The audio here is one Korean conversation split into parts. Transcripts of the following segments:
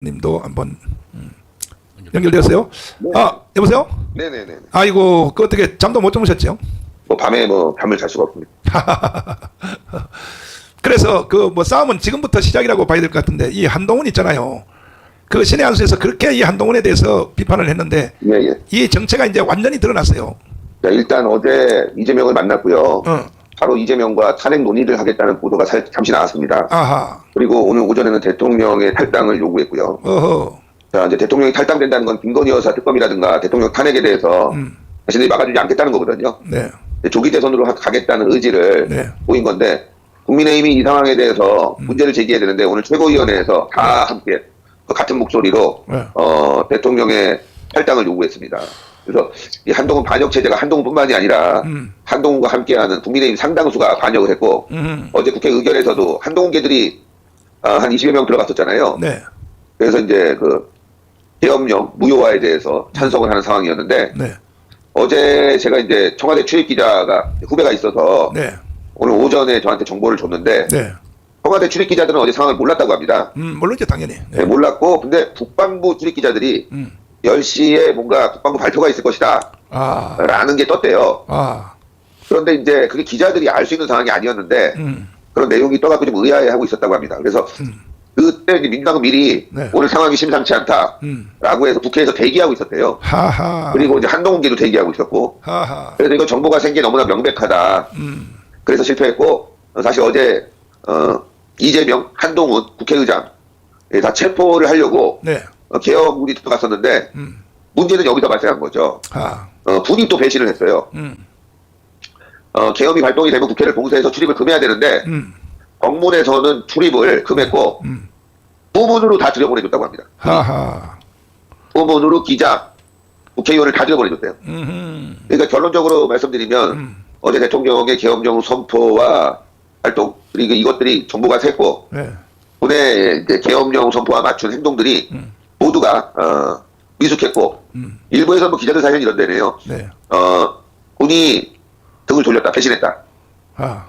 님도 한번 연결되었어요? 네. 아, 여보세요? 네네네. 아이고, 그 어떻게 잠도 못 주무셨죠? 밤에 잠을 잘 수가 없습니다. 그래서 그 싸움은 지금부터 시작이라고 봐야 될 것 같은데, 이 한동훈 있잖아요. 그 신의 한 수에서 그렇게 이 한동훈에 대해서 비판을 했는데, 예, 예. 이 정체가 이제 완전히 드러났어요. 자, 일단 어제 이재명을 만났고요. 어. 바로 이재명과 탄핵 논의를 하겠다는 보도가 잠시 나왔습니다. 아하. 그리고 오늘 오전에는 대통령의 탈당을 요구했고요. 어허. 자, 이제 대통령이 탈당된다는 건 김건희 여사 특검이라든가 대통령 탄핵에 대해서 자신들이 막아주지 않겠다는 거거든요. 네. 조기 대선으로 가겠다는 의지를 네. 보인 건데, 국민의힘이 이 상황에 대해서 문제를 제기해야 되는데, 오늘 최고위원회에서 다 함께 같은 목소리로 네. 대통령의 탈당을 요구했습니다. 그래서 이 한동훈 반역 체제가 한동훈뿐만이 아니라 한동훈과 함께하는 국민의힘 상당수가 반역을 했고, 어제 국회 의결에서도 한동훈계들이 한 20여 명 들어갔었잖아요. 네. 그래서 이제 그 계엄령 무효화에 대해서 찬성을 하는 상황이었는데, 네. 어제 제가 이제 청와대 출입 기자가 후배가 있어서 네. 오늘 오전에 저한테 정보를 줬는데, 네. 청와대 출입 기자들은 어제 상황을 몰랐다고 합니다. 물론이죠, 당연히. 네, 몰랐고, 근데 국방부 출입 기자들이 10시에 뭔가 국방부 발표가 있을 것이다 아. 라는 게 떴대요. 아. 그런데 이제 그게 기자들이 알 수 있는 상황이 아니었는데 그런 내용이 떠갖고 좀 의아해하고 있었다고 합니다. 그래서 그때 이제 민주당은 미리 네. 오늘 상황이 심상치 않다라고 해서 국회에서 대기하고 있었대요. 하하. 그리고 이제 한동훈계도 대기하고 있었고, 하하. 그래서 이거 정보가 생긴 게 너무나 명백하다. 그래서 실패했고, 사실 어제 이재명, 한동훈 국회의장 다 체포를 하려고 네. 계엄군이 들어갔었는데 문제는 여기서 발생한 거죠. 아. 군이 또 배신을 했어요. 계엄이 발동이 되면 국회를 봉쇄해서 출입을 금해야 되는데 정문에서는 출입을 금했고 후문으로 다 들여보내줬다고 합니다. 하하. 후문으로 기자, 국회의원을 다 들여보내줬대요. 그러니까 결론적으로 말씀드리면 어제 대통령의 계엄령 선포와 활동, 그리고 이것들이 정보가 샜고 네. 군의 이제 계엄령 선포와 맞춘 행동들이 모두가 미숙했고 일부에서 뭐 기자들 사연 이런 데네요. 네. 군이 등을 돌렸다, 배신했다. 아.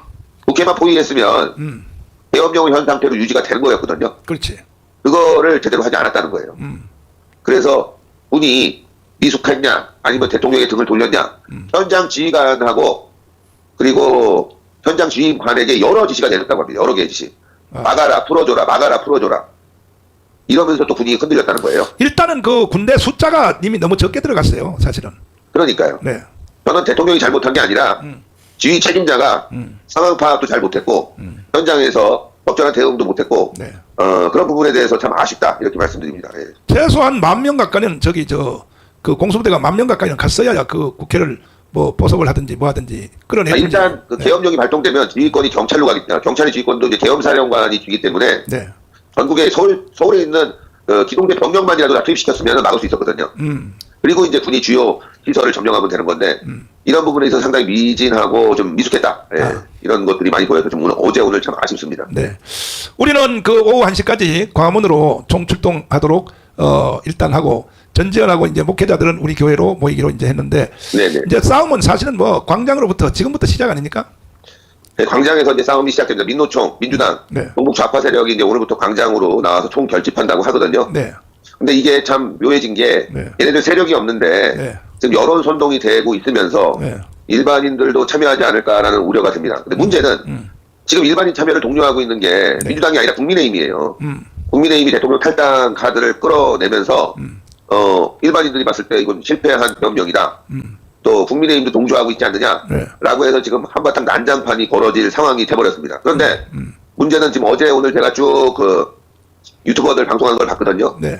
국회만 포위했으면 계엄령은 현 상태로 유지가 되는 거였거든요. 그렇지. 그거를 제대로 하지 않았다는 거예요. 그래서 군이 미숙했냐 아니면 대통령의 등을 돌렸냐, 현장 지휘관하고 그리고 현장 지휘관에게 여러 지시가 내렸다고 합니다. 여러 개의 지시. 막아라, 풀어줘라, 막아라, 풀어줘라. 이러면서 또 군이 흔들렸다는 거예요. 일단은 그 군대 숫자가 이미 너무 적게 들어갔어요, 사실은. 그러니까요. 네. 저는 대통령이 잘못한 게 아니라 지휘 책임자가 상황 파악도 잘 못했고 현장에서 적절한 대응도 못했고 네. 그런 부분에 대해서 참 아쉽다 이렇게 말씀드립니다. 예. 최소한 10,000명 가까이는 그 공수부대가 10,000명 가까이는 갔어야 그 국회를 뭐 보석을 하든지 뭐 하든지 끌어내든지. 일단 그 네. 계엄령이 발동되면 지휘권이 경찰로 가겠다. 경찰의 지휘권도 이제 계엄사령관이 주기 때문에 네. 전국에 서울에 있는 기동대 병력만이라도 다 투입시켰으면 막을 수 있었거든요. 그리고 이제 군이 주요 시설을 점령하면 되는 건데 이런 부분에 있어서 상당히 미진하고 좀 미숙했다. 예. 이런 것들이 많이 보여서 좀 오늘 참 아쉽습니다. 네. 우리는 그 오후 1시까지 광화문으로 총출동하도록 일단 하고 전지현하고 이제 목회자들은 우리 교회로 모이기로 이제 했는데 네네. 이제 싸움은 사실은 뭐 광장으로부터 지금부터 시작 아닙니까? 네, 광장에서 이제 싸움이 시작됩니다. 민노총, 민주당, 네. 동북 좌파 세력이 이제 오늘부터 광장으로 나와서 총 결집한다고 하거든요. 네. 근데 이게 참 묘해진 게 네. 얘네들 세력이 없는데 네. 지금 여론 선동이 되고 있으면서 네. 일반인들도 참여하지 않을까라는 우려가 듭니다. 근데 문제는 지금 일반인 참여를 독려하고 있는 게 민주당이 아니라 국민의힘이에요. 국민의힘이 대통령 탈당 카드를 끌어내면서 일반인들이 봤을 때 이건 실패한 계엄령이다. 또 국민의힘도 동조하고 있지 않느냐라고 해서 지금 한바탕 난장판이 벌어질 상황이 돼버렸습니다. 그런데 문제는 지금 어제 오늘 제가 쭉 그 유튜버들 방송하는 걸 봤거든요. 네.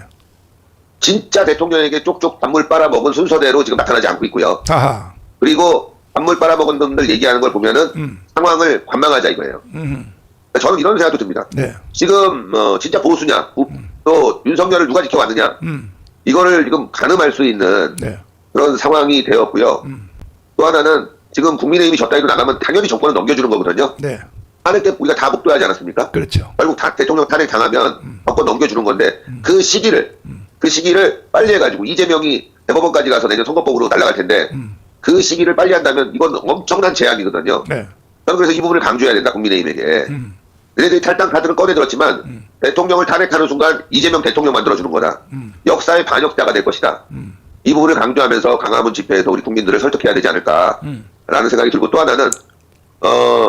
진짜 대통령에게 쪽쪽 단물 빨아먹은 순서대로 지금 나타나지 않고 있고요. 아하. 그리고 단물 빨아먹은 놈들 얘기하는 걸 보면은 상황을 관망하자 이거예요. 저는 이런 생각도 듭니다. 네. 지금 진짜 보수냐, 또 윤석열을 누가 지켜왔느냐, 이거를 지금 가늠할 수 있는 네. 그런 상황이 되었고요. 또 하나는 지금 국민의힘이 졌다 이도 나가면 당연히 정권을 넘겨주는 거거든요. 네. 탄핵 때 우리가 다 복도하지 않았습니까? 그렇죠. 결국 대통령 탄핵 당하면 정권 넘겨주는 건데 그 시기를 빨리 해가지고 이재명이 대법원까지 가서 내년 선거법으로 날아갈 텐데 그 시기를 빨리 한다면 이건 엄청난 제약이거든요. 네. 저는 그래서 이 부분을 강조해야 된다 국민의힘에게. 얘네들이 탈당 카드를 꺼내들었지만 대통령을 탄핵하는 순간 이재명 대통령 만들어주는 거다. 역사의 반역자가 될 것이다. 이 부분을 강조하면서 광화문 집회에서 우리 국민들을 설득해야 되지 않을까라는 생각이 들고, 또 하나는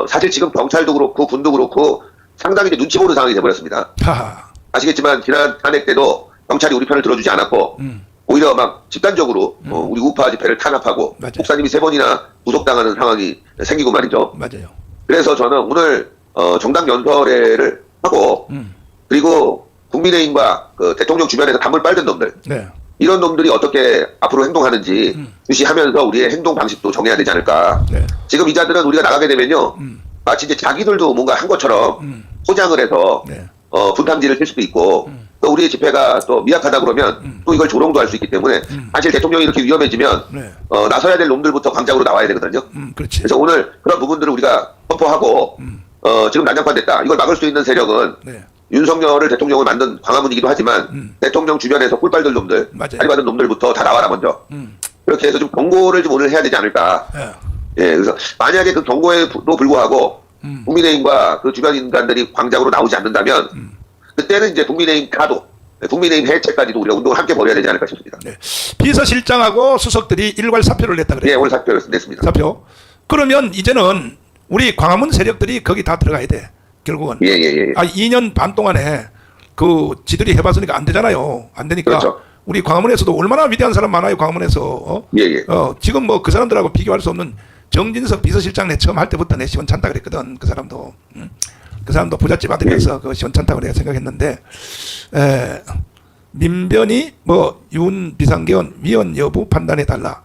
사실 지금 경찰도 그렇고 군도 그렇고 상당히 이제 눈치 보는 상황이 돼버렸습니다. 하하. 아시겠지만 지난 탄핵 때도 경찰이 우리 편을 들어주지 않았고 오히려 막 집단적으로 우리 우파 집회를 탄압하고 맞아요. 목사님이 3번이나 구속당하는 상황이 생기고 말이죠. 맞아요. 그래서 저는 오늘 정당 연설회를 하고 그리고 국민의힘과 그 대통령 주변에서 담을 빨던 놈들, 네. 이런 놈들이 어떻게 앞으로 행동하는지 주시하면서 우리의 행동 방식도 정해야 되지 않을까. 네. 지금 이 자들은 우리가 나가게 되면요, 마치 이제 자기들도 뭔가 한 것처럼 포장을 해서 네. 분탕질을 칠 수도 있고, 또 우리의 집회가 또 미약하다 그러면 또 이걸 조롱도 할 수 있기 때문에 사실 대통령이 이렇게 위험해지면 네. 나서야 될 놈들부터 광장으로 나와야 되거든요. 그렇지. 그래서 오늘 그런 부분들을 우리가 선포하고 지금 난장판 됐다. 이걸 막을 수 있는 세력은 네. 윤석열을 대통령을 만든 광화문이기도 하지만 대통령 주변에서 꿀빨들 놈들, 맞아요. 자리 받은 놈들부터 다 나와라 먼저. 그렇게 해서 좀 경고를 좀 오늘 해야 되지 않을까. 예. 예, 그래서 만약에 그 경고에도 불구하고 국민의힘과 그 주변 인간들이 광장으로 나오지 않는다면 그때는 이제 국민의힘 가도, 국민의힘 해체까지도 우리가 운동을 함께 벌여야 되지 않을까 싶습니다. 네. 비서실장하고 수석들이 일괄 사표를 냈다 그래요. 예, 오늘 사표를 냈습니다. 사표. 그러면 이제는 우리 광화문 세력들이 거기 다 들어가야 돼. 결국은. 예, 예, 예. 2년 반 동안에 그 지들이 해봤으니까 안 되잖아요. 안 되니까. 그렇죠. 우리 광화문에서도 얼마나 위대한 사람 많아요. 광화문에서. 예, 예. 지금 뭐 그 사람들하고 비교할 수 없는 정진석 비서실장 내 처음 할 때부터 내 시원찮다 그랬거든. 그 사람도. 그 사람도 부잣집 아들이어서 그 시원찮다고 내가 생각했는데, 민변이 뭐 윤 비상계원 위원 여부 판단해 달라.